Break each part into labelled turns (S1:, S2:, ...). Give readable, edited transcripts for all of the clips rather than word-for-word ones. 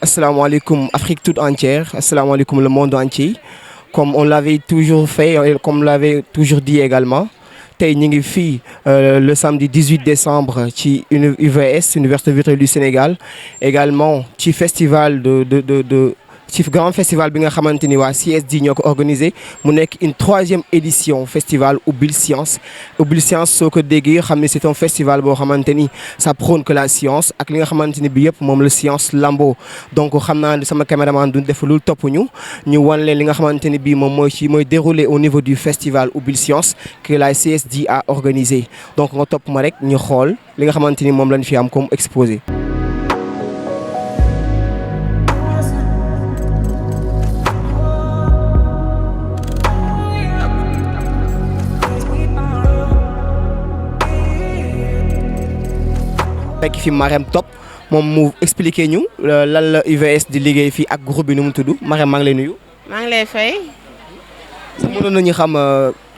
S1: assalamu alaikum Afrique toute entière, assalamu alaikum le monde entier. Comme on l'avait toujours fait, et comme on l'avait toujours dit également, tey ñu ngi fii le samedi 18 décembre ci UVS Université virtuelle du Sénégal, également ci festival ci grand festival bi nga xamante ni waa CSD ñoo ko organisé mu nekk une 3e édition festival Ubbil Science soo ko déggee xam ne c'est un festival boo xamante ni ça prône que la science ak li nga xamante ni bi yëpp moom la science lambo. Donc xam naa ne sama caméraman du def lu topp ñu wan leen li nga xamante ni bii moom mooy déroulé au niveau du festival Ubbil Science que la CSD a organisé. Donc nga topp ma rek ñu xool li nga xamante ni moom lañ fi am comme exposé. fekk fi Marème Top moom mu expliqué ñu lan la UVS di liggéey fii ak groupe bi nu mu tudd Marème maa ngi lay nuyu.
S2: maa ngi lay fay.
S1: mënoon nañu xam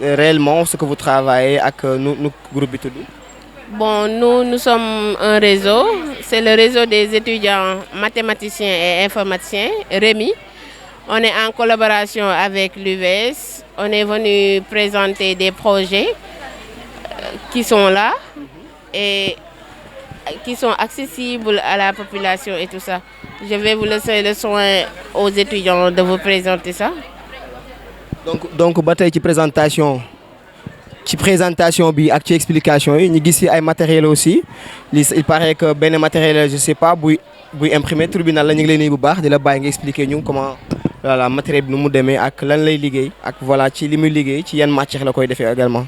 S1: réellement ce que vous travaillez ak nu groupe bi tudd.
S2: Bon, nous sommes un réseau. C'est le réseau des étudiants mathématiciens et informaticiens, REMI. On est en collaboration avec l'UVS. On est venu présenter des projets qui sont là et qui sont accessibles à la population et tout ça. Je vais vous laisser le soin aux étudiants de vous présenter ça.
S1: Donc ba tey ci présentation bi ak ci explication yi ñu gis ci ay matériel aussi il paraît que benn matériel je sais pas buy imprimer tribunal la ñu ngi lay nuyu bu baax di la bàyyi nga expliquer ñu comment voilà matériel bi nu mu demee ak lan lay liggéey ak voilà ci li muy liggéey ci yan matière la koy defee également.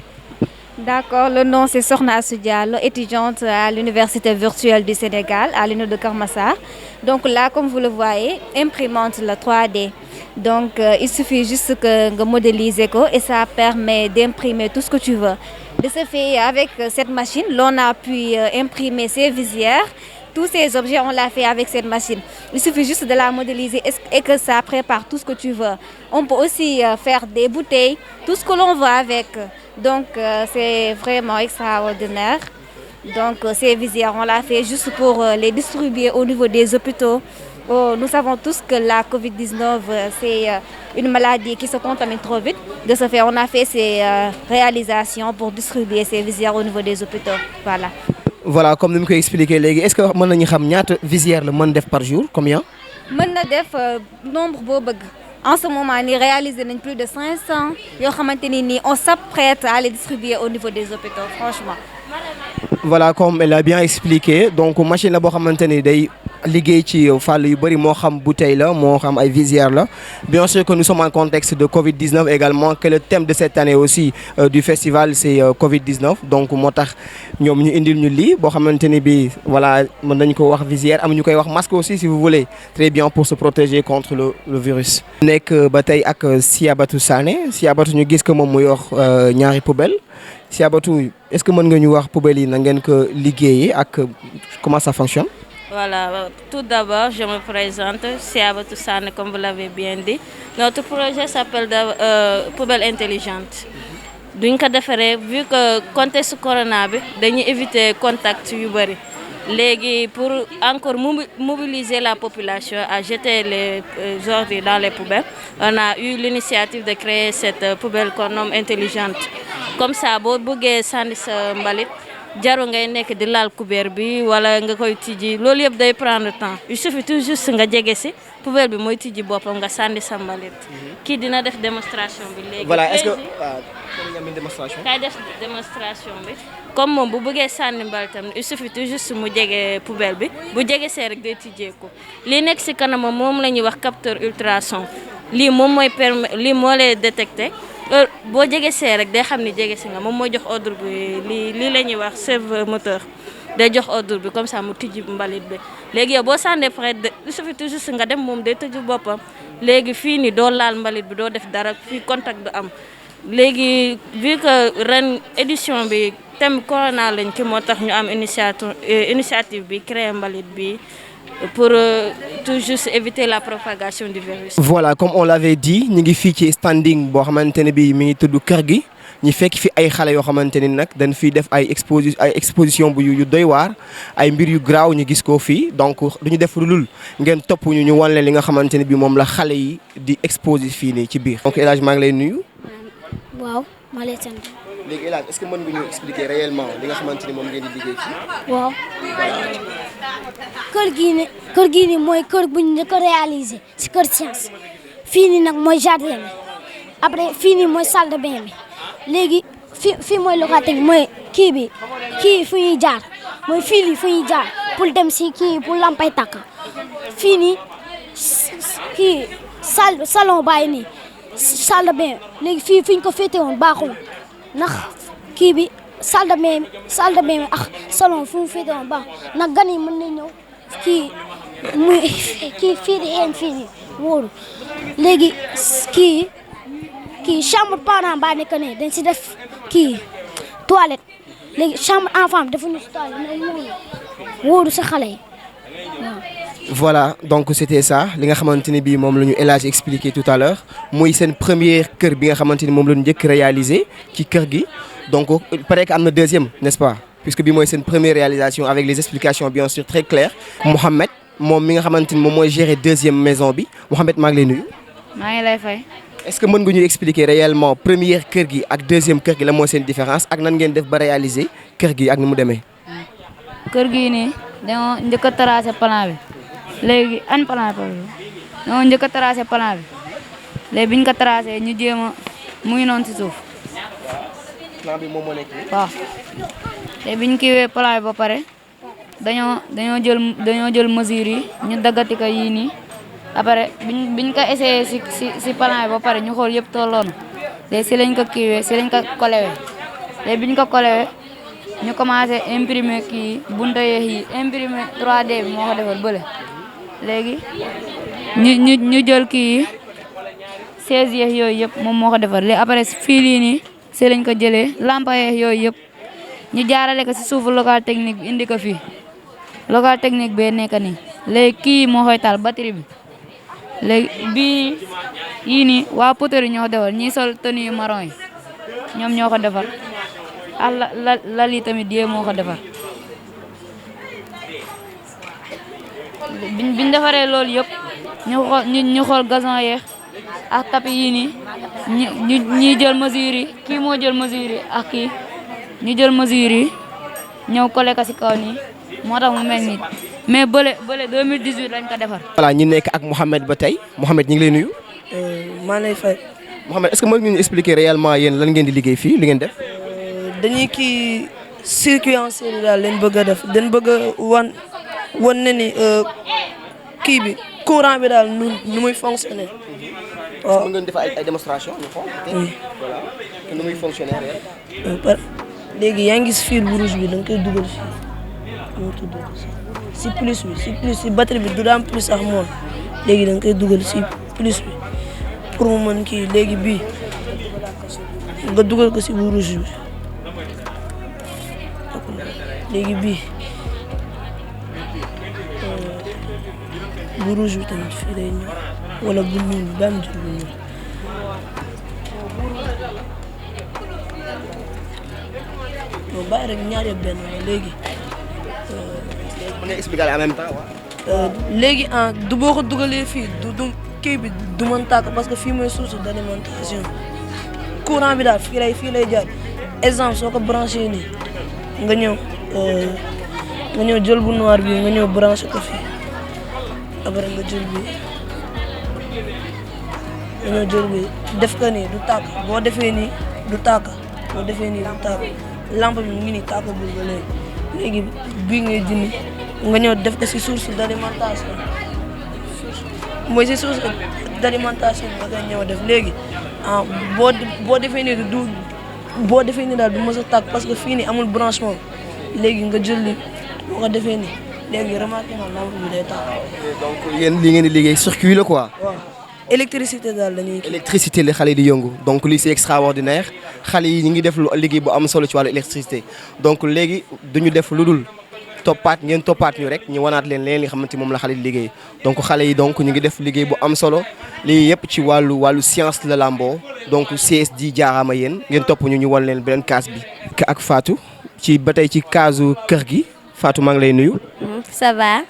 S3: D'accord, le nom c'est Sokhna Astou Diallo, étudiante à l'Université virtuelle du Sénégal, à l'UNIO de Keur Massar. Donc là, comme vous le voyez, imprimante la 3D. Donc il suffit juste que nga modéliser ko et ça permet d'imprimer tout ce que tu veux. De ce fait, avec cette machine, l'on a pu imprimer ces visières. Tous ces objets, on l'a fait avec cette machine. Il suffit juste de la modéliser et que ça prépare tout ce que tu veux. On peut aussi faire des bouteilles, tout ce que l'on veut avec. Donc c'est vraiment extraordinaire. Donc ces visières, on l'a fait juste pour les distribuer au niveau des hôpitaux. Nous savons tous que la Covid-19, c'est une maladie qui se contamine trop vite. De ce fait, on a fait ces réalisations pour distribuer ces visières au niveau des hôpitaux. Voilà.
S1: Voilà, comme ni mu koy expliqué léegi est-ce que mën nañu xam ñaata visière la mën def par jour combien.
S3: mën na def nombre boo bëgg. En ce moment nii réalisé nañ plus de 500 yoo xamante ni nii on s'apprête à les distribuer au niveau des hôpitaux franchement.
S1: Voilà, comme elle a bien expliqué donc machine la boo xamante ni day liggéey ci fànn yu bëri moo xam bouteille la moo xam ay visière la. Bien sûr que nous sommes en contexte de Covid-19 également que le thème de cette année aussi du festival c'est Covid-19 donc moo tax ñoom ñu indil ñu lii boo xamante ni bi voilà mën nañu ko wax visière am ñu koy wax masque aussi si vous voulez très bien pour se protéger contre le virus. nekk ba tey ak Siabatou Sané Siabatou ñu gis que moom mu yor ñaari poubelle Siabatou est-ce que mën nga ñu wax poubelle yi na ngeen ko liggéeyee ak comment ça fonctionne.
S4: Voilà, tout d'abord, je me présente, Siabatou Sané, comme vous l'avez bien dit. Notre projet s'appelle Poubelle intelligente. Duñ ko defaree vu que contexte corona bi dañuy éviter contact yu bari. Léegi pour encore mobiliser la population à jeter les ordures dans les poubelles, on a eu l'initiative de créer cette poubelle qu'on nomme intelligente. Comme ça, boo bëggee sànni sa mbalit jaru ngay nekk di laal couvert bi wala nga koy tijji loolu yëpp day prendre temps il suffit tout juste nga jege si poubelle bi mooy tijji boppam nga sànni sa mbalit. Kii dina def démonstration bi léegi.
S1: Voilà, est-ce que démonstration.
S4: kay def démonstration bi comme moom bu bëggee sànni mbalitam il suffit tout juste mu jege poubelle bi bu jege see rek day tijjeeku lii nekk si kanamam moom la ñuy wax capteur ultrason lii moom mooy lii moo lay détecté. boo jege see rek day xam ni jege si nga moom mooy jox ordre bi lii la ñuy wax serveur moteur day jox ordre bi comme ça mu tijji mbalit bi léegi yow boo sànnee pare il suffit tout juste nga dem moom day tëju boppam léegi fii ni doo laal mbalit bi doo def dara fii contact du am léegi vu que ren édition bi thème corona lañ ci moo tax ñu am initiative bi créer mbalit bi pour tout juste éviter la propagation du virus.
S1: Voilà, comme on l'avait dit ñu ngi fii ci standing boo xamante ne bii mi ngi tudd kër gi ñi fekk fi ay xale yoo xamante ni nag dañ fiy def ay exposition bu yu doy waar ay mbir yu graaw ñu gis ko fii donc duñu def lu dul ngeen topp ñu wan leen li nga xamante ni bi moom la xale yi di exposer fii nii ci biir. donc El Hadj maa ngi lay nuyu.
S5: waaw maa lay sant.
S1: léegi El Hadj est-ce que mën nga ñu expliquer réellement li nga xamante ni moom ngeen di liggéey fii.
S5: waaw kër gii nii mooy kër bu ñu njëkk a réaliser si kër science fii nii nag mooy jardin bi après fii nii mooy salle de bain bi léegi fii mooy locataire mooy kii fu ñuy jaar mooy fii lii fu ñuy jaar pour dem si kii pour lampay takk fii nii kii salon bàyyi nii salle de bain léegi fii fi ñu ko féete woon baaxul ndax kii bi salle de bain bi ak salon fu mu féete woon baaxul ndax gan yi mën nañ ñëw kii fii di xeeñ fii nii wóoru léegi kii chambre parent baa nekk ne dañ si def kii toilette léegi chambre enfant bi defuñu si toilette mais wóoru si xale yi waaw.
S1: Voilà, donc c'était ça li nga xamante ni bii moom la ñu El Hadj expliqué tout à l'heure muy seen première kër bi nga xamante ni moom la ñu njëkk réalisé ci kër gi donc il paraît que am na deuxième n'est-ce pas puisque bi mooy seen première réalisation avec les explications bien sûr très claires. Mouhamed moom mi nga xamante ni moom mooy gérer deuxième maison bi Mouhamed maa ngi lay nuyu.
S6: maa ngi lay fay.
S1: est-ce que mën nga ñu expliquer réellement première kër gi ak deuxième kër gi la mooy seen différence ak nan ngeen def ba réaliser kër gi ak ni mu demee.
S6: kër gii nii dañoo njëkk a tracé plan bi. léegi an plan bi ñoo njëkk a tracé plan bi léegi biñ ko tracé ñu jéem a mu ngi noonu si suuf.
S1: plan bi moom moo nekk nii.
S6: waaw léegi biñ kiiwee plan bi ba pare dañoo jël mesures yi ñu daggati ko yii nii après biñ ko essayé si plan bi ba pare ñu xool yëpp tolloon léegi si lañ ko kiiwee si lañ ko kolewee léegi biñ ko kolewee ñu commencé imprimer kii bunta yeex yi imprimer 3D bi moo ko defal bële. léegi ñu jël kii 16 yeex yooyu yëpp moom moo ko defar léegi après fii lii nii si lañ ko jëlee lampa yeex yooyu yëpp ñu jaarale ko si suufu local technique bi indi ko fii local technique bee nekk nii léegi kii moo koy taal batterie bi léegi bii yii nii waa poterie ñoo ko defar ñii sol tenue yu marron yi ñoom ñoo ko defar ak lal yi tamit yee moo ko defar. biñ defaree loolu yëpp ñu xool gazon yeex ak tapis yii nii ñi jël mesures yi kii moo jël mesures yi ak kii ñu jël mesures yi ñëw collé ko si kaw nii moo tax mu mel nii mais bële 2018 lañ ko defar.
S1: voilà ñi nekk ak Mouhamed ba tey Mouhamed ñu ngi lay nuyu.
S7: maa lay fay.
S1: Mouhamed est-ce que mën nga ñu expliquer réellement yéen lan ngeen di liggéey fii li ngeen def.
S7: dañuy kii circuit en série daal lañ bëgg a def dañ bëgg a wan ne ni kii bi courant bi daal nu muy fonctionner.
S1: waaw mën ngeen def ay démonstration ñu xool. voilà nu muy fonctionner réel.
S7: léegi yaa ngi gis fil bu rouge bi da nga koy dugal fii moo tudd si plus bi si batterie bi du daan plus sax moom léegi da nga koy dugal si plus bi pour mu mën kii léegi bii nga dugal ko si bu rouge bi léegi bii bu rouge bi tamit fii lay ñëw wala bu ñuul bi ba am jur bu ñuul. bon bàyyi rek ñaar yëpp benn léegi.
S1: mën nga expliquer en même temps waaw.
S7: léegi du boo ko dugalee fii du kii bi du mën tàkk parce que fii mooy source d'alimentation courant bi daal fii lay jaar exemple soo ko branché nii nga ñëw jël bu noir bi nga ñëw branché ko fii après nga jël bi def ko nii du tàkk boo defee nii du tàkk lampe bi mu ngi nii tàkkagul ba léegi bii ngay dindi nga ñëw def ko si source d'alimentation mooy si source d'alimentation nga koy ñëw def léegi boo defee nii boo defee nii daal du mës a tàkk parce que fii nii amul branchement léegi nga jël li boo ko defee nii léegi remarqué naa lampe bi day tàkk.
S1: donc yéen li ngeen di liggéey circuit la quoi.
S7: waaw électricité daal la ñuy.
S1: électricité la xale yi di yëngu donc lii c'est extraordinaire xale yi ñu ngi def liggéey bu am solo ci wàllu électricité donc léegi duñu def lu dul ngeen toppaat ñu rek ñu wanaat leen li xamante moom la xale di liggéey donc xale yi donc ñu ngi def liggéey bu am solo lii yëpp ci wàllu science la lamboo donc CSD jaaraama yéen ngeen topp ñu wan leen beneen case bi. ak Fatou ci ba tey ci casu kër gi Fatou maa ngi lay nuyu.
S3: ça va.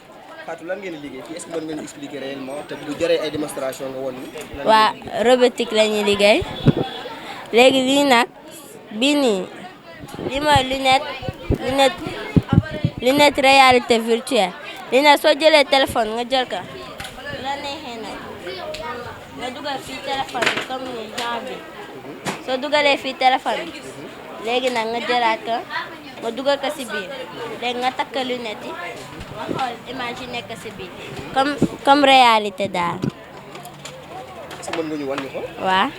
S1: Fatou lan ngeen di liggéey fii est-ce que mën ngeen expliquer réellement te bu jëree ay démonstration nga woon ni.
S3: waa robotique la ñuy liggéey léegi lii nag bii nii lii mooy lunette réalité virtuelle lii nag soo jëlee téléphone nga jël ko la neexee nag nga dugal fii téléphone bi comme ni genre bi soo dugalee fii téléphone bi léegi nag nga jëlaat ko nga dugal ko si biir léegi nga takk lunette yi nga xool image yi nekk si biir comme réalité daal.
S1: est-ce que mën nga ñu wan ñu ko.
S3: waaw.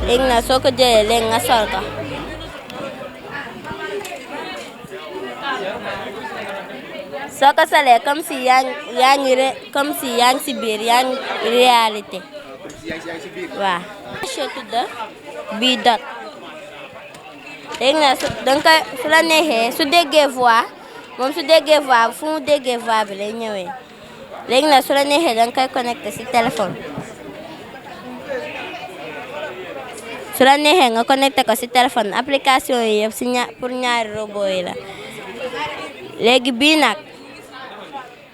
S3: léegi nag soo ko jëlee léegi nga sol ko soo ko solee comme si yaa ngi si biir yaa ngi réalité waaw. tudd bii dot léegi nag su la neexee su déggee voix moom su déggee voix fu mu déggee voix bi lay ñëwee léegi nag su la neexee danga koy connecté si téléphone. su la neexee nga connecté ko ci téléphone application yi yëpp ci pour ñaari robot yi la léegi bii nag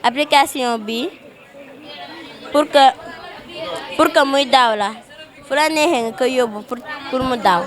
S3: application bi pour que muy daw la fu la neexee nga koy yóbbu pour mu daw.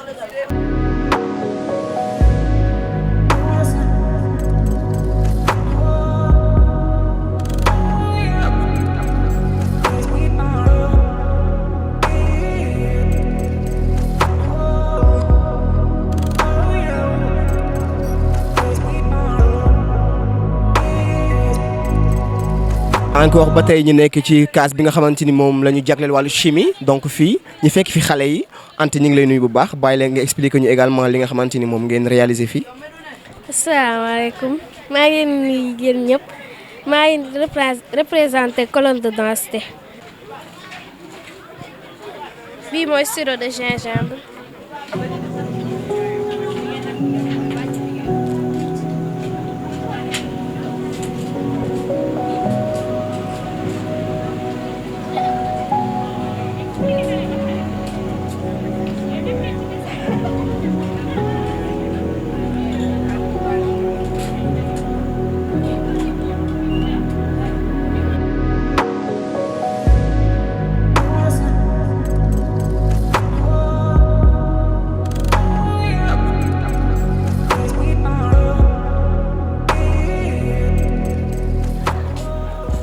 S1: encore ba tey ñu nekk ci case bi nga xamante ni moom la ñu jagleel wàllu chimie donc fii ñu fekk fi xale yi Anta ñu ngi lay nuyu bu baax bàyyi leen nga expliquer ñu également li nga xamante ni moom ngeen réaliser fii.
S8: asalaamaaleykum maa ngi nuyu yéen ñëpp maa ngi représenté colonne de densité bii mooy sirop de gingembre.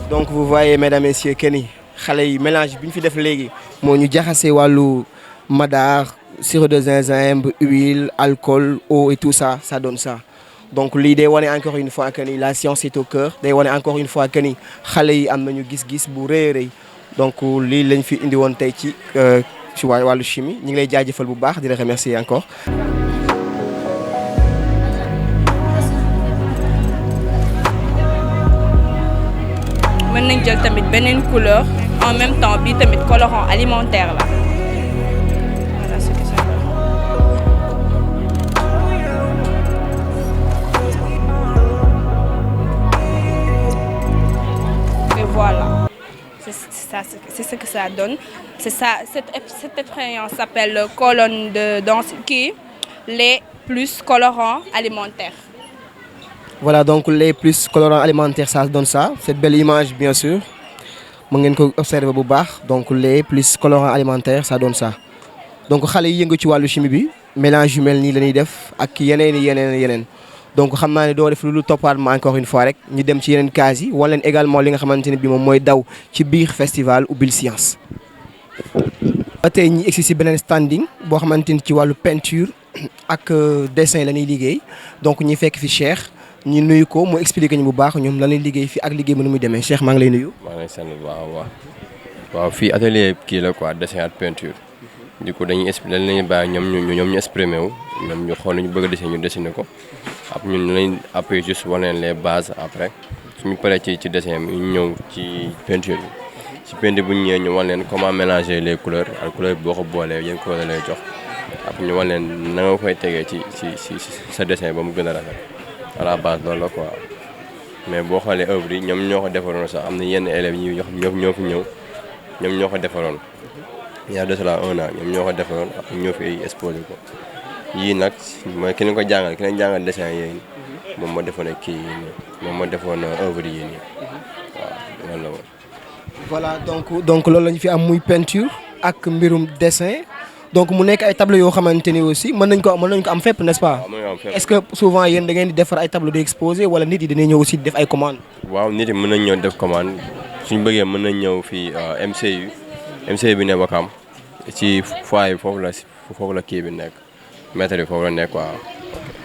S1: donc vous voyez mesdames et messieurs que ni xale yi mélange bi ñu fi def léegi moo ñu jaxase wàllu madar sirop de gingembre huile alcool eau et tout ça ça donne ça donc lii day wane encore une fois que ni la science est au cœur day wane encore une fois que ni xale yi am nañu gis-gis bu rëy a rëy donc lii lañ fi indi woon tey ci wàllu chimie ñu ngi lay jaajëfal bu baax di la remercier encore.
S9: mën nañ jël tamit beneen couleur en même temps bii tamit colorant alimentaire la voilà ce que ça donne. Et voilà c'est ce que ça donne c'est ça cette expérience s'appelle colonne de densité lait plus colorant alimentaire.
S1: Voilà donc les plus colorants alimentaires ça donne ça cette belle image bien sûr mën ngeen ko observer bu baax donc les plus colorants alimentaires ça donne ça donc xale yi yëngu ci wàllu chimie bi mélange yu mel nii la ñuy def ak yeneen donc xam naa ne doo def lu toppaat ma encore une fois rek ñu dem ci yeneen case yi wala leen également li nga xamante ne bi moom mooy daw ci biir festival Ubbil Science. ba tey ñi egsi si beneen standing boo xamante ni ci wàllu peinture ak dessin la ñuy liggéey donc ñi fekk fi Cheikh ñu nuyu ko mu expliquer ñu bu baax ñoom lan lay liggéey fii ak liggéey bi nu muy demee Cheikh maa ngi lay nuyu.
S10: maa ngi lay sant waaw fii atelier kii la quoi dessin ak peinture. du coup dañuy bàyyi ñoom ñu exprimer wu ñoom ñu xool ñu bëgg a dessiner ñu dessiner ko après ñun lañ appuyer juste wane leen les bases après suñu paree ci dessin bi ñu ñëw ci peinture bi ci peinture bu ñu ñëwee ñu wan leen comment mélanger les couleurs ak couleur boo ko boolee yéen couleur lay jox après ñu wan leen na nga koy tegee ci sa dessin ba mu gën a rafet à la base loolu la quoi mais boo xoolee œuvre yi ñoom ñoo ko defaroon sax am na yenn élèves yi ñoo fi ñëw ñoom ñoo ko defaroon. il y a de cela 1 an ñoom ñoo ko defaroon ak ñoo fi exposé ko yii nag mooy ki leen ko jàngal ki leen jàngal dessin yooyu moom moo defoon kii yi nii moom moo defoon œuvre yi nii waaw loolu la woon.
S1: voilà donc loolu la ñu fi am muy peinture ak mbirum dessin donc mu nekk ay tableau yoo xamante ni aussi mën nañ ko am fépp n'est-ce pas. est-ce que souvent yéen da ngeen di defar ay tableau di exposé wala nit yi dañuy ñëw aussi di def ay commande.
S10: waaw nit yi mën nañ ñëw def commande suñu bëggee mën nañ ñëw fii MCU bi ne Wakam ci foyer bi foofu la kii bi nekk maître bi foofu la nekk quoi.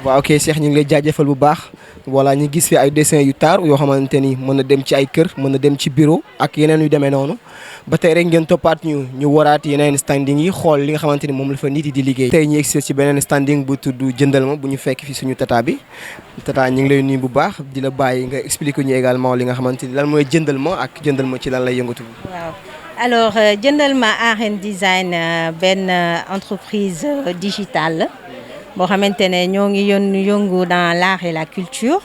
S1: waaw ok Cheikh ñu ngi lay jaajëfal bu baax voilà ñu gis fi ay dessin yu taar yoo xamante ni mën na dem ci ay kër mën na dem ci bureau ak yeneen yu demee noonu ba tey rek ngeen toppaat ñu waraat yeneen standing yi xool li nga xamante ni moom la fa nit yi di liggéey. tey ñu egsi ci beneen standing bu tudd jëndal ma bu ñu fekk fi suñu tata bi tata ñu ngi lay nuyu bu baax di la bàyyi nga expliquer ñu également li nga xamante ni lan mooy jëndal ma ak jëndal ma ci lan lay yëngatu.
S11: waaw alors jëndal ma art and design benn entreprise digitale la boo xamante ne ñoo ngi yëngu dans l'art et la culture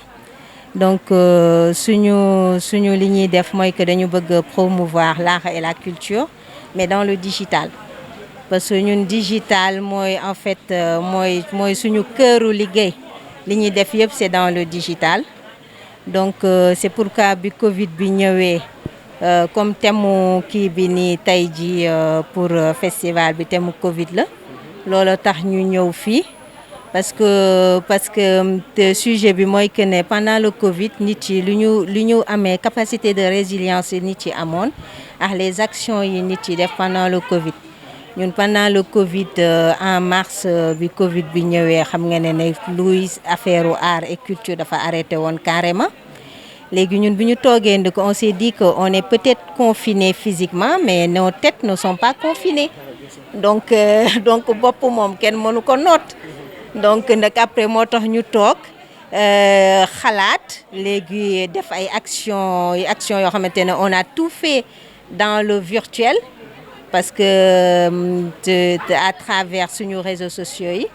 S11: donc suñu li ñuy def mooy que dañu bëgg promouvoir l'art et la culture mais dans le digital parce que ñun digital mooy en fait mooy suñu këru liggéey li ñuy def yëpp c'est dans le digital donc c'est pourquoi bi Covid bi ñëwee comme thème kii bi nii tey ji pour festival bi thème Covid la loolu tax ñu ñëw fii parce que sujet bi mooy que ne pendant le Covid nit yi lu ñu amee capacité de résilience nit yi amoon ak les actions yi nit yi def pendant le Covid ñun pendant le Covid en mars bi Covid bi ñëwee xam nga ne luy affaire art et culture dafa arrêté woon carrément léegi ñun bi ñu toogee ndiko on s'est dit que on est peut-être confiné physiquement mais nos têtes ne sont pas confinées donc bopp moom kenn mënu ko noot donc nag après moo tax ñu toog xalaat léegi def ay action yoo xamante ne on a tout fait dans le virtuel parce que à travers suñu réseaux sociaux yi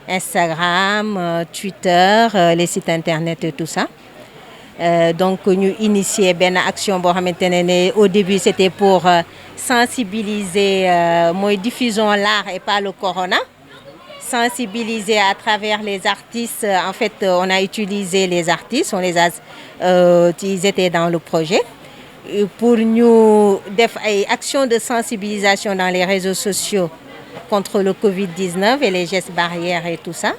S11: Instagram Twitter les sites internet et tout ça donc ñu initier benn action boo xamante ne au début c'était pour sensibiliser mooy diffusons l'art et pas le corona sensibiliser à travers les artistes en fait on a utilisé les artistes on les a ils étaient dans le projet pour ñu def ay actions de sensibilisation dans les réseaux sociaux contre le Covid-19 et les gestes barrières et tout ça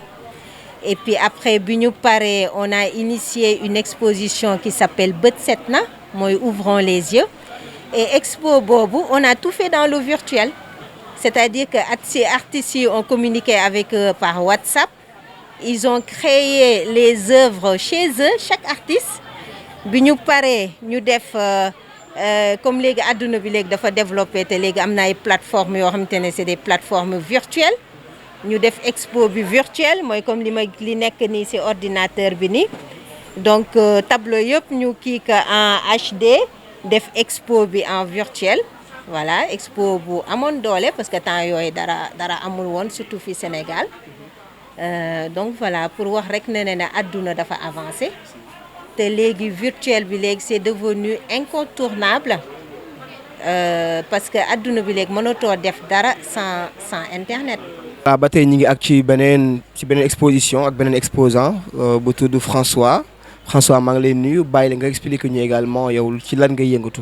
S11: et puis après bi ñu paree on a initié une exposition qui s'appelle Bët Set Na mooy ouvrons les yeux et expo boobu on a tout fait dans le virtuel c'est-à-dire que ces artistes yi ont communiqué avec eux par WhatsApp ils ont créé les œuvres chez eux chaque artiste bi ñu paree ñu def comme léegi adduna bi léegi dafa développé te léegi am na ay plateformes yoo xamante ne c'est des plateformes virtuelles ñu def expo bi virtuel mooy comme li nekk nii ci ordinateur bi nii donc tableau yëpp ñu kii ka en HD def expo bi en virtuel voilà expo bu amoon doole parce que temps yooyu dara amul woon surtout fii Sénégal donc voilà pour wax rek ne adduna dafa avancé te léegi virtuel bi léegi c'est devenu incontournable parce que adduna bi léegi mënatoo def dara sans internet.
S1: waaw ba tey ñu ngi ak ci beneen exposition ak beneen exposant bu tudd François maa ngi lay nuyu bàyyi la nga expliquer ñu également yow ci lan ngay yëngatu.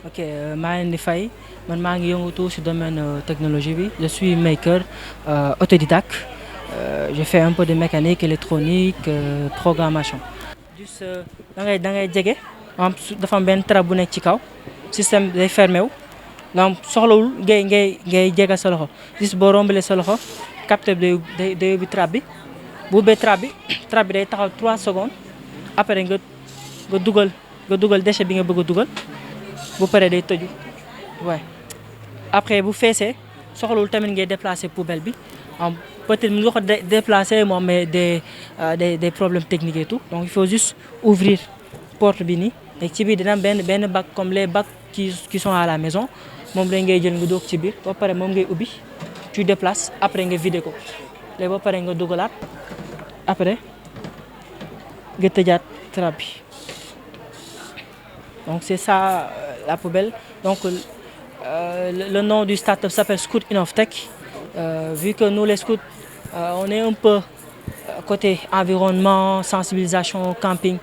S12: ok maa leen di fay man maa ngi yëngatu ci domaine technologie bi je suis maker autodidacte j'ai fait un peu de mécanique électronique programmation. juste da ngay jege dafa am benn trap bu nekk ci kaw système day fermé wu donc soxlawul ngay jege sa loxo juste boo rombalee sa loxo capteur bi day ubbi trap bi bu ubbee trap bi day taxaw 3 secondes après nga dugal déchet bi nga bëgg a dugal bu paree day tëju waaye après bu feesee soxlawul tamit ngay déplacer poubelle bi peut-être mu nga ko déplacer moom mais des problèmes techniques et tout donc il faut juste ouvrir porte bi nii et ci biir dina am benn bac comme les bacs qui sont à la maison moom la ngay jël nga doog ci biir ba pare moom ngay ubbi tu déplaces après nga vider ko léegi ba pare nga dugalaat après nga tëjaat trappe bi donc c'est ça la poubelle donc le nom du start-up s'appelle Scout Innovtech. Vu que nous les scouts on est un peu côté environnement, sensibilisation, camping,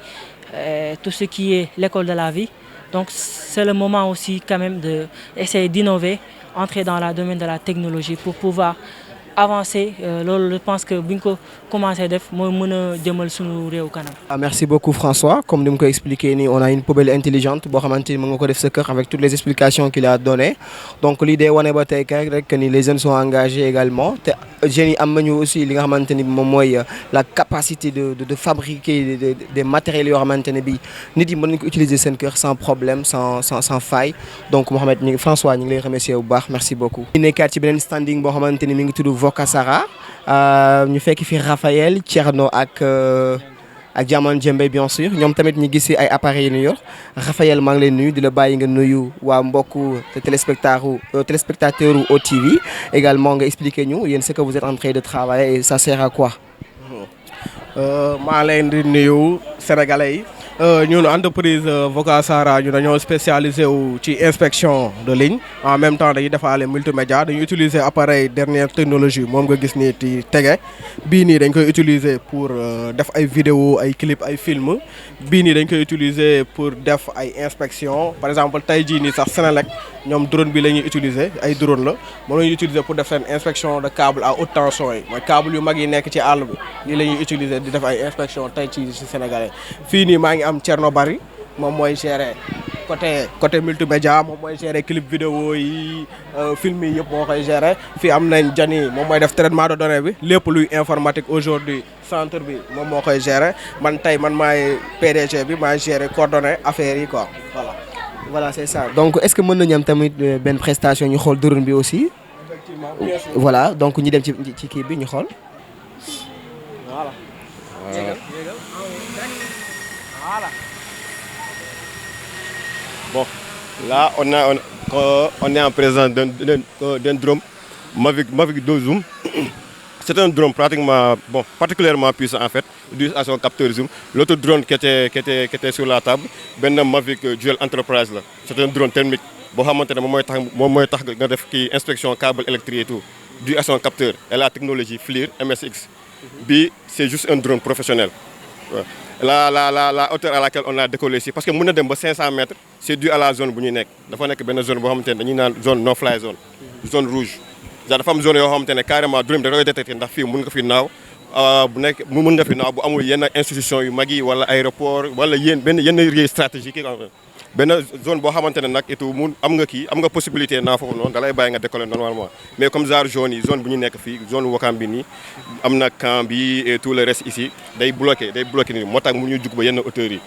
S12: tout ce qui est l'école de la vie. Donc c'est le moment aussi quand même d'essayer d'innover, entrer dans le domaine de la technologie pour pouvoir avancer. Je pense que buñ ko commencé def mooy mën a jëmal suñu réew kanam.
S1: Merci beaucoup François. Comme ni mu ko expliqué nii on a une poubelle intelligente boo xamante ni mën nga ko def sa kër avec toutes les explications qu'il a données donc lii day wane ba tey rek ni les jeunes sont engagés également te jeunes yi am nañu aussi li nga xamante ni moom mooy la capacité de fabriquer des matériels yoo xamante ne bi nit yi mën nañu ko utiliser seen kër sans problème sans faille donc Mohamed François ñu ngi lay remercier bu baax merci beaucoup. ñu nekkaat ci beneen standing boo xamante ni mi ngi tudd Vocasara ñu fekk fi Raphaël Thierno ak Diamane Djembe bien sûr ñoom tamit ñu gis ay appareils yu ñu yor Raphaël maa ngi lay nuyu di la bàyyi nga nuyu waa mbokku téléspectateurs u OTV également nga expliquer ñu yéen ce que vous êtes en train de travailler et ça sert à quoi.
S13: maa leen di nuyu sénégalais yi ñun entreprise Vocasara ñu dañoo spécialisé wu ci inspection de ligne en même temps dañuy defaale multimédia dañuy utiliser appareil dernière technologie moom nga gis nii ci tege bii nii dañ koy utiliser pour def ay vidéo ay clip ay film bii nii dañ koy utiliser pour def ay inspection par exemple tey jii nii sax Senelec ñoom drone bi la ñuy utiliser ay drone la moom la ñuy utiliser pour def seen inspection de câble à haute tension yi mooy câble yu mag yi nekk ci àll bi lii la ñuy utiliser di def ay inspection tey ci sénégalais fii nii maa ngi am Thierno Bari moom mooy gérer côté multimédia moom mooy gérer clip vidéo yi film yi yëpp moo koy gérer fii am nañ Jani moom mooy def traitement de données bi lépp luy informatique aujourd'hui centre bi moom moo koy gérer man maay PDG bi maay gérer coordonner affaires yi quoi
S1: voilà c'est ça donc est-ce que mën nañu am tamit benn prestation ñu xool drone bi aussi.
S13: effectivement bien sûr.
S1: voilà donc ñu dem ci kii bi ñu xool.
S13: voilà.
S14: Bon, là on est en présence d'un drone Mavic 2 Zoom. C'est un drone particulièrement puissant en fait, dû à son capteur zoom. L'autre drone qui était sur la table, ben Mavic Dual Enterprise là. C'est un drone thermique. Bon, inspection câble électrique et tout, dû à son capteur et la technologie FLIR MSX. Bi, c'est juste un drone professionnel. Ouais. La hauteur à laquelle on a décollé ici, parce que nous avons 500 mètres, c'est dû à la zone où nous sommes. Nous avons une zone no-fly zone rouge. dafa am zone yoo xamante ne carrément drone da koy détecté ndax fii mun nga fi naaw mun nga fi naaw bu amul yenn institution yu mag yi wala aéroport wala yenn lieu stratégique yi benn zone boo xamante ne nag itu mun am nga possibilité naa foofu noonu da lay bàyyi nga décoller normalement mais comme genre zone bu ñu nekk fii zone Ouakam bi nii am na camp bi et tout le reste ici day bloqué nii moo tax mu ñu jug ba yenn hauteur yi.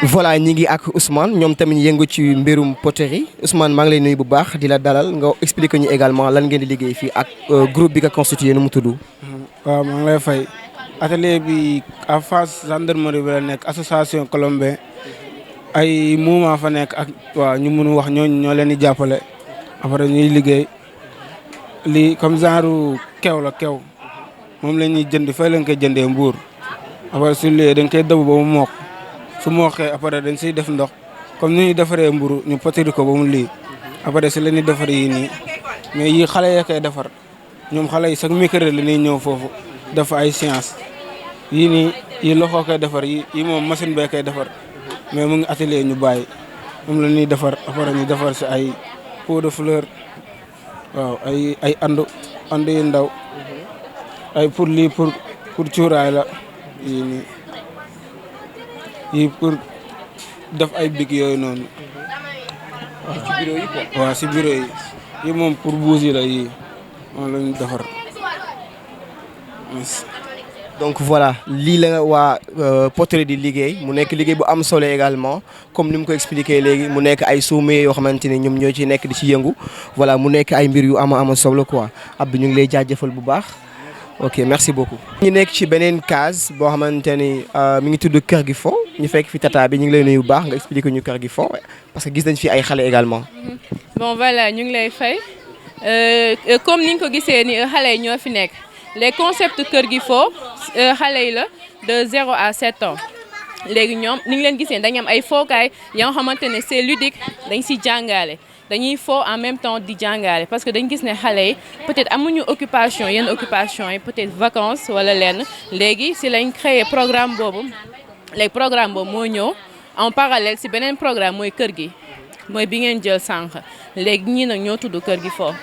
S1: voilà ñi ngi ak Ousmane ñoom tamit yëngu ci mbirum poterie Ousmane maa ngi lay nuyu bu baax di la dalal nga expliquer ñu également lan ngeen di liggéey fii ak groupe bi nga constitué nu mu tudd.
S15: waaw maa ngi lay fay atelier bi à face gendarmerie bi la nekk association Colombin ay mouvement fa nekk ak waaw ñu mun wax ñoo leen di jàppale après ñuy liggéey lii comme genre kew la kew moom la ñuy jënd fay lañ koy jëndee Mbour après su lee dañ koy dëbb ba mu mokk. su ma waxee après dañ siy def ndox comme ni ñuy defaree mburu ñu potiri ko ba mu lii après si la ñuy defar yii nii mais yii xale ya koy defar ñoom xale yi chaque mercredi la ñuy ñëw foofu def ay science yii nii yi loxo koy defar yi moom machine bee koy defar mais mu ngi atelier ñu bàyyi moom la ñuy defar après ñu defar si ay pot de fleur waaw ay andu yu ndaw ay pour lii pour cuuraay la yii nii yi pour def ay bic yooyu noonu.
S1: ci bureau yi quoi.
S15: waaw si bureau yi yi moom pour buus yi la yii moom la ñu defar.
S1: donc voilà lii la waa poterie di liggéey mu nekk liggéey bu am solo également comme ni mu ko expliqué léegi mu nekk ay sommets yoo xamante ni ñoom ñoo ci nekk di ci yëngu voilà mu nekk ay mbir yu ama solo quoi Abdou ñu ngi lay jaajëfal bu baax ok merci beaucoup. ñu nekk ci beneen case boo xamante ni mi ngi tudd Kër gi fo ñu fekk fi tata bi ñu ngi lay nuyu bu baax nga expliqué ñu Kër gi fo parce que gis nañ fi ay xale également.
S16: bon voilà ñu ngi lay fay comme ni nga ko gisee ni xale yi ñoo fi nekk. les concepts kër gi fo xale yi la de 0 à 7 ans léegi ñoom ni ngi leen gisee dañu am ay fookaay yoo xamante ne c'est ludique dañ si jàngale dañuy fo en même temps di jàngale parce que dañ gis ne xale yi peut-être amuñu occupation yenn occupation yi peut-être vacances wala lenn léegi si lañ créé programme boobu léegi programme boobu moo ñëw en parallèle si beneen programme mooy kër gi mooy bi ngeen jël sànq léegi ñii nag ñoo tudd kër gi fo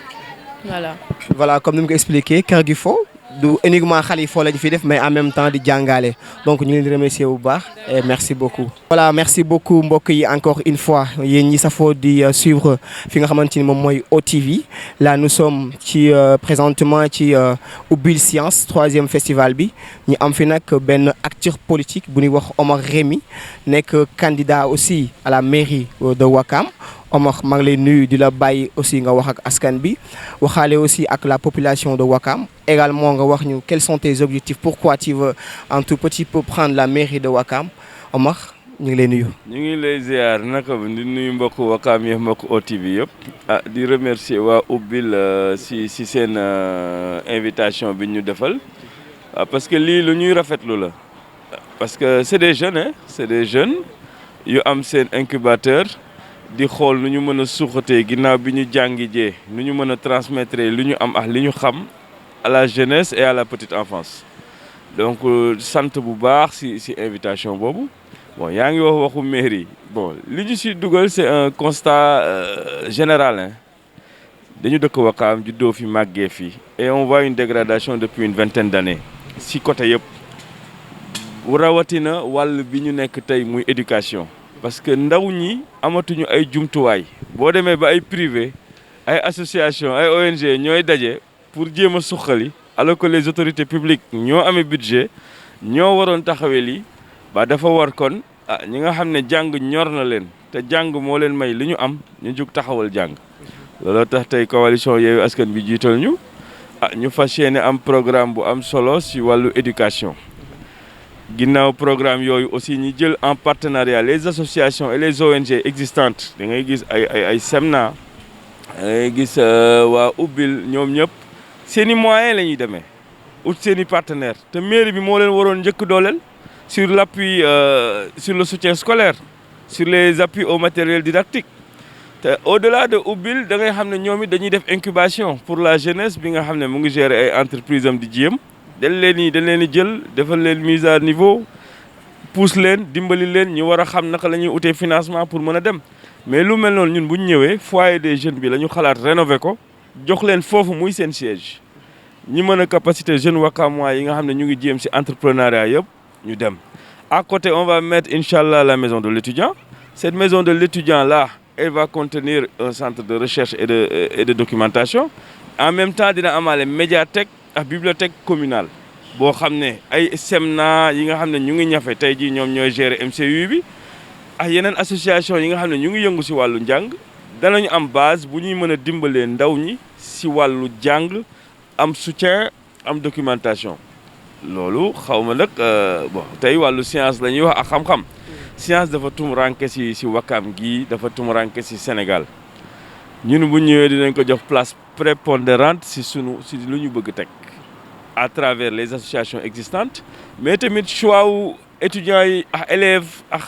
S16: voilà.
S1: voilà comme ni mu ko expliqué kër gi fo du uniquement xale yi foo lañu fi def mais en même temps di jàngale donc ñu ngi leen di remercier bu baax et merci beaucoup. voilà merci beaucoup mbokk yi encore une fois yéen ñi safoo di suivre fi nga xamante ni moom mooy OTV là nous sommes ci présentement ci Ubbil Science 3e festival bi ñu am fi nag benn acteur politique bu ñuy wax Omar Rémy nekk candidat aussi à la mairie de Ouakam. Omar maa ngi lay nuyu di la bàyyi aussi nga wax ak askan bi waxaale aussi ak la population de Ouakam également nga wax ñu quels sont tes objectifs pourquoi tu veux un tout petit peu prendre la mairie de Ouakam Omar ñu ngi lay nuyu.
S17: ñu ngi lay ziar naka di nuyu mbokku Ouakam yi mbokku OTV yëpp di remercier waa Ubbil si seen invitation bi ñu defal parce que lii lu ñuy rafetlu la parce que c'est des jeunes yu am seen incubateur. di xool nu ñu mën a suuxatee ginnaaw bi ñu jàngi jee nu ñu mën a transmettre lu ñu am ak li ñu xam à la jeunesse et à la petite enfance donc sant bu baax si invitation boobu bon yaa ngi wax waxu mairie bon li ñu si dugal c'est un constat général hein dañu dëkk Ouakam juddoo fi màggee fii et on voit une dégradation depuis une vingtaine d'années si côté yëpp rawatina wàll bi ñu nekk tey muy éducation. parce que ndaw ñi amatuñu ay jumtuwaay boo demee ba ay privé ay association ay ONG ñooy daje pour jéem a suqali alors que les autorités publiques ñoo amee budget ñoo waroon taxawee lii ba dafa war kon ñi nga xam ne jàng ñor na leen te jàng moo leen may li ñu am ñu jug taxawal jàng looloo tax tey coalition Yewwi Askan Wi jiital ñu ñu fas yéene am programme bu am solo si wàllu éducation. ginnaaw programme yooyu aussi ñi jël en partenariat les associations et les ONG existantes da ngay gis ay SEMNA da ngay gis waa Ubbil ñoom ñëpp seen i moyens la ñuy demee ut seen i partenaires te mairie bi moo leen waroon njëkk dooleel sur l'appui sur le soutien scolaire sur les appuis au matériel didactique te au-delà de Ubbil da ngay xam ne ñoom it dañuy def incubation pour la jeunesse bi nga xam ne mu ngi gérer ay entreprise am di jéem. dañ leen di jël defal leen mise à niveau pousse leen dimbali leen ñu war a xam naka la ñuy utee financement pour mën a dem mais lu mel noonu ñun bu ñu ñëwee foyer des jeunes bi la ñu xalaat rénover ko jox leen foofu muy seen siège ñi mën a capacité jeunes Ouakamois yi nga xam ne ñu ngi jéem ci entrepreneuriat yëpp ñu dem. À côté on va mettre inchallah la maison de l'étudiant cette maison de l'étudiant là elle va contenir un centre de recherche et de documentation en même temps dina amaale médiathèque. ak bibliothèque communale boo xam ne ay SEMNA yi nga xam ne ñu ngi ñafe tey jii ñoom ñooy gérer MCU bi ak yeneen association yi nga xam ne ñu ngi yëngu ci wàllu njàng danañu am base bu ñuy mën a dimbalee ndaw ñi ci wàllu jàng am soutien am documentation loolu xaw ma nag bon tey wàllu science la ñuy wax ak xam-xam science dafa tumuranke ci Ouakam gii dafa tumuranke ci Sénégal ñun bu ñëwee dinañ ko jox place prépondérante ci lu ñu bëgg teg à travers les associations existantes mais tamit choix wu étudiants yi ak élèves ak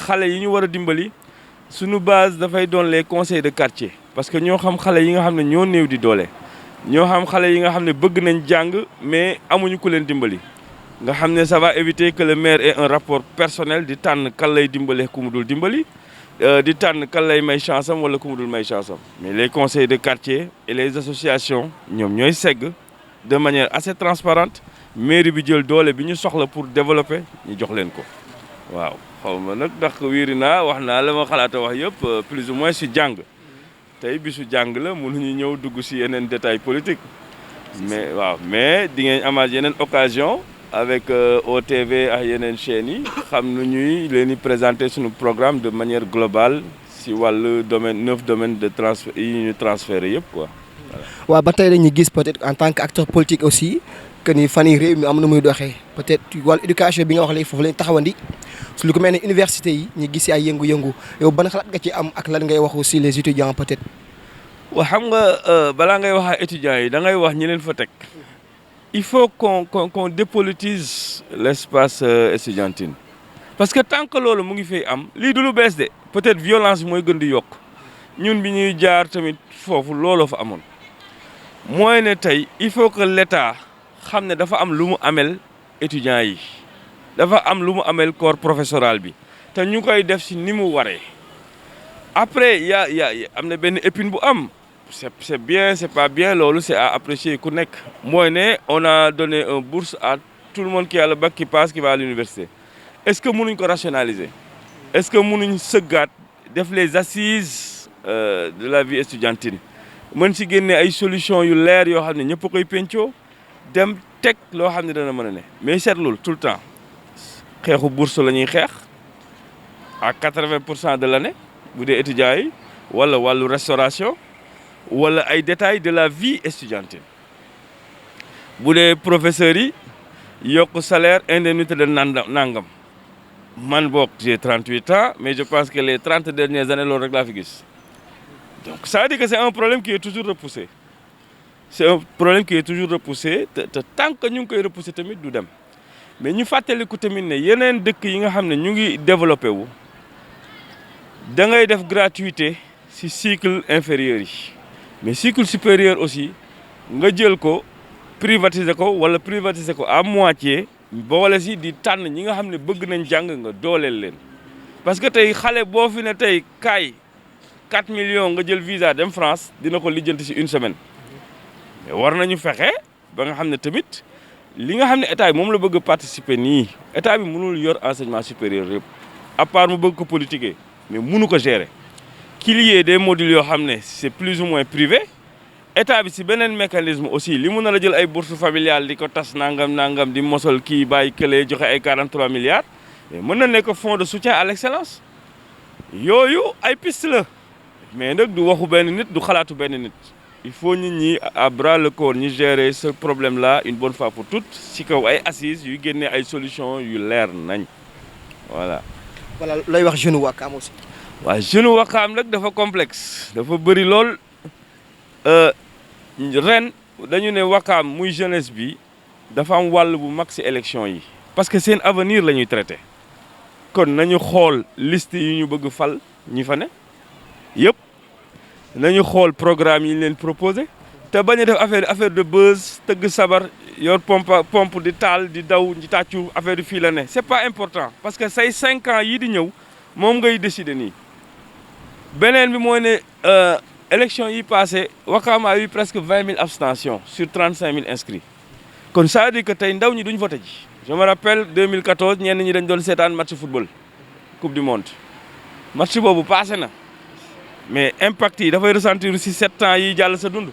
S17: xale yi ñu war a dimbali suñu base dafay doon les conseils de quartier parce que ñoo xam xale yi nga xam ne ñoo néew di doole ñoo xam xale yi nga xam ne bëgg nañ jàng mais amuñu ku leen dimbali nga xam ne ça va éviter que le maire ait un rapport personnel di tànn kan lay dimbale ku mu dul dimbali di tànn kan lay may chance am wala ku mu dul may chance am mais les conseils de quartier et les associations ñoom ñooy segg de manière assez transparente mairie bi jël doole bi ñu soxla pour développer ñu jox leen ko waaw xaw ma nag ndax wiiri naa wax naa la ma xalaata wax yëpp plus ou moins si jàng tey bisu jàng la mënuñu ñëw dugg si yeneen détails politique mais waaw mais di ngeen amaat yeneen occasion avec OTV ak yeneen chaînes yi xam nu ñuy leen di présenter suñu programme de manière globale si wàllu domaine 9 domaines de transfert yi ñu transféré yëpp quoi.
S1: waaw ba tey dañuy gis peut-être en tant qu'acteur politique aussi que ni fan yii réew mi am na muy doxee peut-être wàllu éducation bi nga wax léegi foofu lañ taxawandi su lu ko mel ne université yi ñu gis ay yëngu-yëngu yow ban xalaat nga ci am ak lan ngay wax aussi les étudiants peut-être.
S17: waaw xam nga balaa ngay wax ak étudiants yi da ngay wax ñi leen fa teg il faut qu'on dépolitise l'espace estudiantin parce que tant que loolu mu ngi fay am lii du lu bees de peut-être violence bi mooy gën di yokk ñun bi ñuy jaar tamit foofu looloo fa amoon mooy ne tey il faut que l'État xam ne dafa am lu mu amel étudiants yi dafa am lu mu amel corps professoral bi te ñu koy def ci ni mu waree après y a am na benn épine bu am c'est bien c'est pas bien loolu c'est à apprécier ku nekk mooy ne on a donné une bourse à tout le monde qui a le bac qui passe qui va à l'université est-ce que mënuñ ko rationaliser est-ce que mënuñ sëggaat def les assises de la vie estudiantine mën ci génne ay solutions yu leer yoo xam ne ñëpp koy pencoo dem teg loo xam ne dana mën a ne mais seetlul tout le temps xeexu bourse la ñuy xeex à 80% de l'année bu dee étudiants yi wala wàllu restauration wala ay détails de la vie estudiantine bu dee professeurs yi yokk salaire indemnité de nangam man boog j'ai 38 ans mais je pense que les 30 dernières années loolu rek laa fi gis donc ça veut dire que c'est un problème qui est toujours repoussé c'est un problème qui est toujours repoussé te tant que ñu ngi koy repousser tamit du dem mais ñu fàttaliku tamit ne yeneen dëkk yi nga xam ne ñu ngi développé wu da ngay def gratuité ci cycle inférieur yi mais cycle supérieur aussi nga jël ko privatiser ko wala privatiser ko à moitié boole ci di tànn ñi nga xam ne bëgg nañ jàng nga dooleel leen parce que tey xale boo fi ne tey kaay 4 millions nga jël visa dem France dina ko lijjanti ci une semaine mais war nañu fexe ba nga xam ne tamit li nga xam ne état bi moom la bëgg a participer nii état bi mënul yor enseignement supérieur yëpp à part mu bëgg ko politiquer mais mënu ko gérer qu'il y ait des modules yoo xam ne c'est plus ou moins privé état bi ci beneen mécanisme aussi li mun a la jël ay bourses familiales di ko tas nangam di mosal kii bàyyi këlee joxe ay 43 milliards mais mën na nekk fonds de soutien à l'excellence yooyu ay piste la mais nag du waxu benn nit du xalaatu benn nit il faut nit ñi à bras le corps ñu gérer ce problème là une bonne fois pour toutes ci kaw ay assises yu génne ay solutions yu leer nañ voilà.
S1: voilà lay wax jeune Ouakam aussi.
S17: waaw jeune Ouakam nag dafa complexe dafa bëri lool ren dañu ne Ouakam muy jeunesse bi dafa am wàll bu mag ci élection yi parce que seen avenir la ñuy traité kon nañu xool liste yi ñu bëgg fal ñi fa ne yëpp nañu xool programme yi ñu leen proposé te bañ a def affaire de buzz tëgg sabar yor pompe di taal di daw di tàccu affaire fii la ne c'est pas important parce que say 5 ans yii di ñëw moom ngay décider nii beneen bi mooy ne élection yi passé Ouakam a eu presque 20 000 abstentions sur 35 000 inscrits kon ça veut dire que tey ndaw ñi duñ voté ji je me rappelle 2014 ñenn ñi dañ doon seetaan match football coupe du monde match boobu passé na mais impact yi dafay ressentir ci 7 ans yi jàll sa dund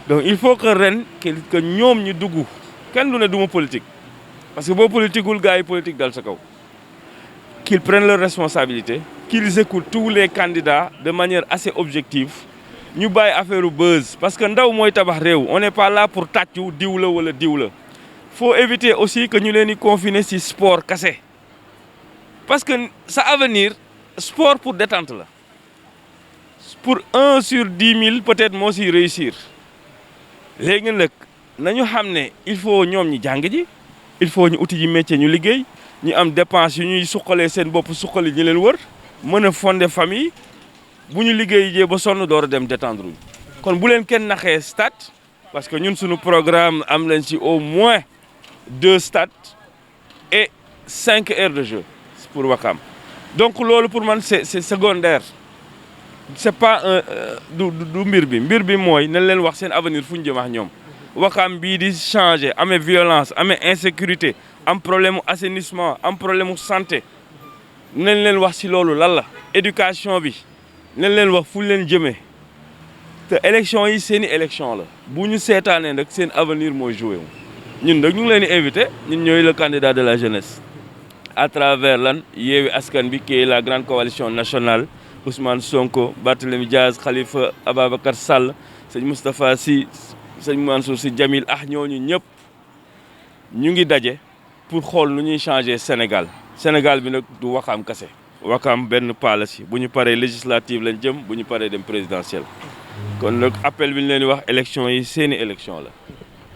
S17: donc il faut que ren que ñoom ñu dugg kenn du ne duma politique parce que boo politiqueul gars yi politique dal sa kaw qu'ils prennent leurs responsabilités qu'ils écoutent tous les candidats de manière assez objective ñu bàyyi affaire buzz parce que ndaw mooy tabax réew on n'est pas là pour tàccu diw la wala diw la faut éviter aussi que ñu leen di confiner ci sport kase parce que sa avenir sport pour détente la pour 1 sur 10 000 peut-être moo siy réussir léegi nag nañu xam ne il faut ñoom ñi jàng ji il faut ñu uti ji métier ñu liggéey ñu am dépense yu ñuy suqalee seen bopp suqali ñi leen wër mën a fonder famille bu ñu liggéey jee ba sonn door a dem détendre ñu kon bu leen kenn naxee stade parce que ñun suñu programme am nañ ci au moins 2 stades et 5 aires de jeu pour Ouakam donc loolu pour man c'est secondaire c'est pas du mbir bi mooy nañ leen wax seen avenir fu ñu jëm ak ñoom Ouakam bii di changer amee violence amee insécurité am problème mu assainissement am problème mu santé nañ leen wax ci loolu lan la éducation bi nañ leen wax fu leen jëmee te élection yi seeni élection la bu ñu seetaanee nag seen avenir mooy joué wu ñun nag ñu ngi leen di invité ñun ñooy le candidat de la jeunesse à travers lan Yewwi Askan Wi qui est la grande coalition nationale Ousmane Sonko Barthélémy Diaz Khalifa Ababacar Sall sëñ Moustapha Sy sëñ Mansour Sy Djamil ñooñu ñëpp ñu ngi daje pour xool nu ñuy changer Sénégal bi nag du Wakaam kese Wakaam benn pas la si bu ñu paree législative lañ jëm bu ñu paree dem présidentielle kon nag appel bi ñu leen di wax élection yi seeni élection la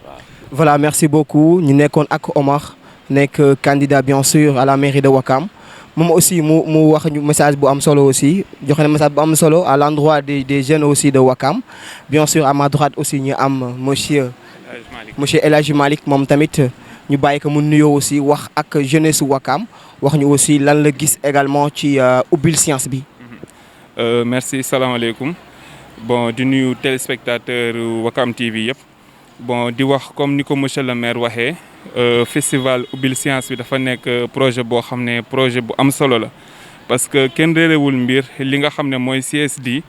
S17: waaw.
S1: Voilà, merci beaucoup ñu nekkoon ak Omar nekk candidat bien sûr à la mairie de Wakam moom aussi mu wax ñu message bu am solo aussi joxe na message bu am solo à l'endroit des jeunes aussi de Wakam bien sûr à ma droite aussi ñu am monsieur El Hadji Malick moom tamit ñu bàyyi ko mu nuyoo aussi wax ak jeunesse Wakam wax ñu aussi lan la gis également ci ubbil science bi.
S18: Merci, salaamaaleykum. Bon, di nuyu téléspectateur Wakam TV yëpp. Bon, di wax comme ni ko monsieur le maire waxee festival ubbil science bi dafa nekk projet boo xam ne projet bu am solo la parce que kenn réerewul mbir li nga xam ne mooy CSD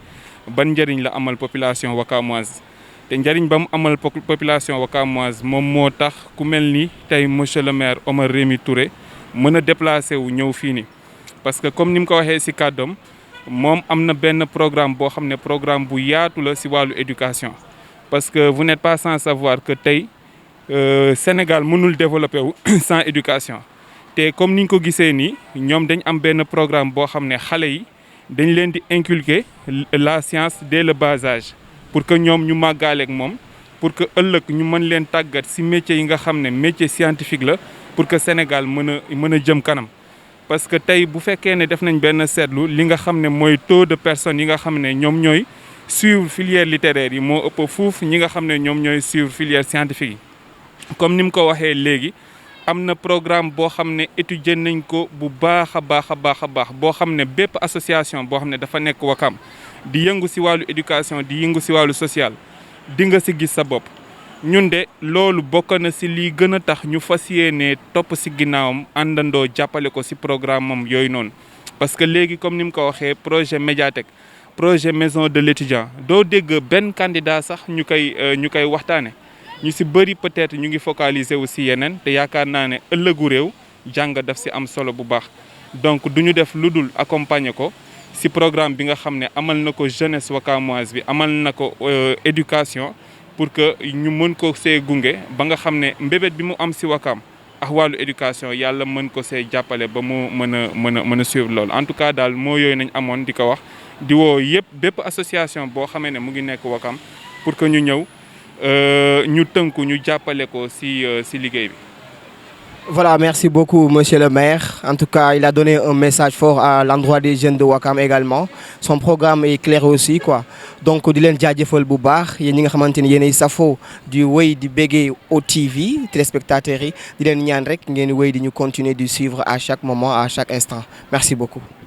S18: ban njëriñ la amal population wakamoise te njëriñ ba mu amal population wakamoise moom moo tax ku mel ni tey monsieur le maire Omar Rémy Touré mën a déplacé wu ñëw fii nii parce que comme ni mu ko waxee ci kàddoom moom am na benn programme boo xam ne programme bu yaatu la ci wàllu éducation parce que vous n'êtes pas sans savoir que tey Sénégal mënul développer wu sans éducation te comme ni ñu ko gisee nii ñoom dañ am benn programme boo xam ne xale yi dañ leen di inculquer la science dès le bas âge pour que ñoom ñu màggaaleeg moom pour que ëllëg ñu mën leen tàggat ci métiers yi nga xam ne métier scientifique la pour que Sénégal mën a jëm kanam. parce que tey bu fekkee ne def nañ benn seetlu li nga xam ne mooy taux de personnes yi nga xam ne ñoom ñooy suivre filière littéraire yi moo ëpp fuuf ñi nga xam ne ñoom ñooy suivre filière scientifique yi. comme ni mu ko waxee léegi am na programme boo xam ne étudier nañ ko bu baax a baax boo xam ne bépp association boo xam ne dafa nekk Wakam di yëngu ci wàllu éducation di yëngu ci wàllu social di nga ci gis sa bopp. ñun de loolu bokk na ci lii gën a tax ñu fas yéene topp ci ginnaawam àndandoo jàppale ko ci programme am yooyu noonu parce que léegi comme ni mu ko waxee projet médiathèque projet maison de l'étudiant doo dégg benn candidat sax ñu koy waxtaane ñu ci bëri peut-être ñu ngi focaliser wu ci yeneen te yaakaar naa ne ëllëgu réew jàng daf ci am solo bu baax donc du ñu def lu dul accompagner ko ci programme bi nga xam ne amal na ko jeunesse wakamoise bi amal na ko éducation pour que ñu mën ko see gunge ba nga xam ne mbébét bi mu am ci Wakam ak wàllu éducation yàlla mën ko see jàppale ba mu mën a suivre loolu en tout cas daal moo yooyu nañ amoon di ko wax di woo yëpp bépp association boo xamee ne mu ngi nekk Wakam pour que ñu ñëw ñu tënku ñu jàppale ko ci liggéey bi.
S1: Voilà, merci beaucoup monsieur le maire. En tout cas, il a donné un message fort à l'endroit des jeunes de Wakam également. Son programme est clair aussi quoi. Donc di leen jaajëfal bu baax yéen ñi nga xamante ni yéenay safo di wéy di béggee OTV téléspectateurs yi di leen ñaan rek ngeen wéy di ñu continuer di suivre à chaque moment à chaque instant. Merci beaucoup.